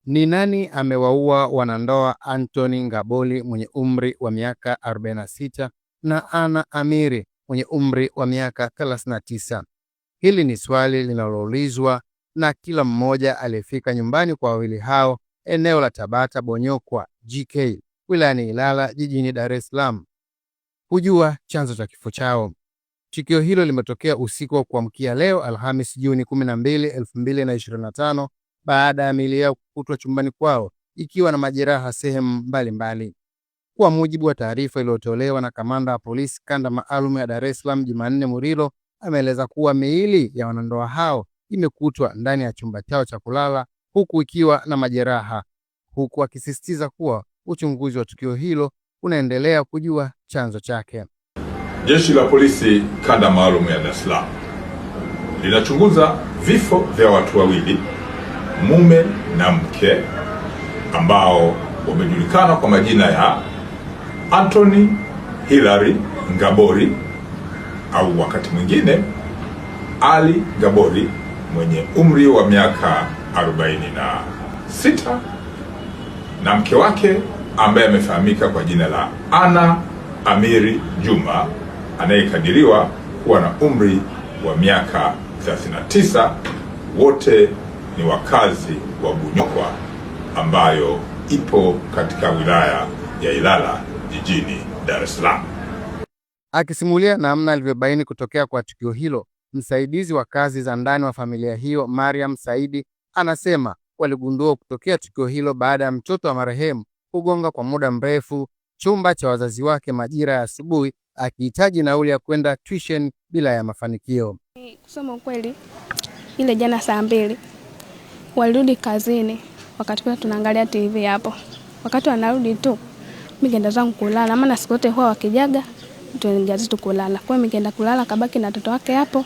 Ni nani amewaua wanandoa Anthony Ngabori mwenye umri wa miaka 46 na Anna Amiri mwenye umri wa miaka 39? Hili ni swali linaloulizwa na kila mmoja aliyefika nyumbani kwa wawili hao eneo la Tabata Bonyokwa GK wilayani Ilala jijini Dar es Salaam kujua chanzo cha kifo chao. Tukio hilo limetokea usiku wa kuamkia leo Alhamisi Juni 12, 2025 baada ya miili yao kukutwa chumbani kwao ikiwa na majeraha sehemu mbalimbali. Kwa mujibu wa taarifa iliyotolewa na kamanda wa polisi kanda maalum ya Dar es Salaam Jumanne Murilo, ameeleza kuwa miili ya wanandoa hao imekutwa ndani ya chumba chao cha kulala huku ikiwa na majeraha, huku akisisitiza kuwa uchunguzi wa tukio hilo unaendelea kujua chanzo chake. Jeshi la polisi kanda maalum ya Dar es Salaam linachunguza vifo vya watu wawili, mume na mke, ambao wamejulikana kwa majina ya Anthony Hilary Ngabori au wakati mwingine Ali Ngabori mwenye umri wa miaka 46 na mke wake ambaye amefahamika kwa jina la Anna Amiri Juma anayekadiriwa kuwa na umri wa miaka 39. Wote ni wakazi wa Bonyokwa ambayo ipo katika wilaya ya Ilala jijini Dar es Salaam. Akisimulia namna alivyobaini kutokea kwa tukio hilo, msaidizi wa kazi za ndani wa familia hiyo Mariam Saidi anasema waligundua kutokea tukio hilo baada ya mtoto wa marehemu kugonga kwa muda mrefu chumba cha wazazi wake majira ya asubuhi akihitaji nauli ya kwenda tuition bila ya mafanikio. Kusema ukweli, ile jana saa 2 walirudi kazini, wakati kwa tunaangalia TV hapo. Wakati wanarudi tu mimi ngeenda zangu kulala, maana siku zote huwa wakijaga tunaingia zetu kulala. Kwa hiyo mimi ngeenda kulala, kabaki na watoto wake hapo.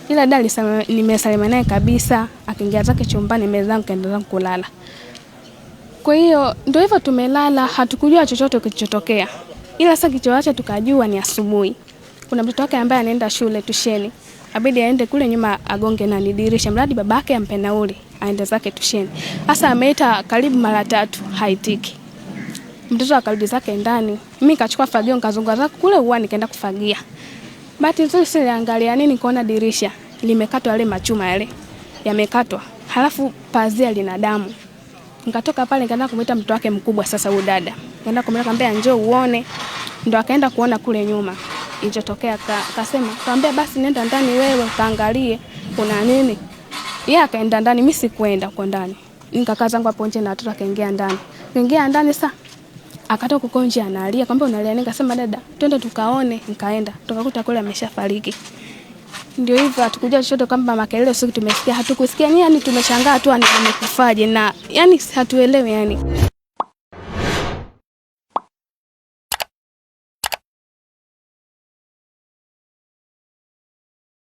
Ila dali nimesalima naye kabisa, akiingia zake chumbani mezangu kaenda zangu kulala. Kwa hiyo ndio hivyo tumelala, hatukujua chochote kilichotokea. Ila sasa kichoacha tukajua ni asubuhi. Kuna mtoto wake ambaye anaenda shule tusheni. Abidi aende kule nyuma agonge na dirisha, mradi babake ampe nauli aende zake tusheni. Sasa ameita karibu mara 3 haitiki. Mtoto akarudi zake ndani. Mimi kachukua fagio nikazunguka zake kule uani nikaenda kufagia. Bahati nzuri siliangalia nini kuona dirisha limekatwa, yale machuma yale yamekatwa. Halafu pazia lina damu. Nikatoka pale nikaenda kumuita mtoto wake mkubwa sasa huyo dada. Nikaenda kumwambia njoo uone. Ndo akaenda kuona kule nyuma. Ilichotokea akasema, "Kaambia basi nenda ndani wewe kaangalie kuna nini." Yeye akaenda ndani, mimi sikwenda kwa ndani. Nikakaa zangu hapo nje na watoto akaingia ndani. Kaingia ndani sasa akatoka huko nje analia, kwamba unalia nini? Nikasema dada, twende tukaone. Nikaenda. Tukakuta kule ameshafariki. Ndio hivyo hatukuja chochote kwamba makelele sio tumesikia, hatukusikia yani tumeshangaa tu amekufaje na yani hatuelewi yani.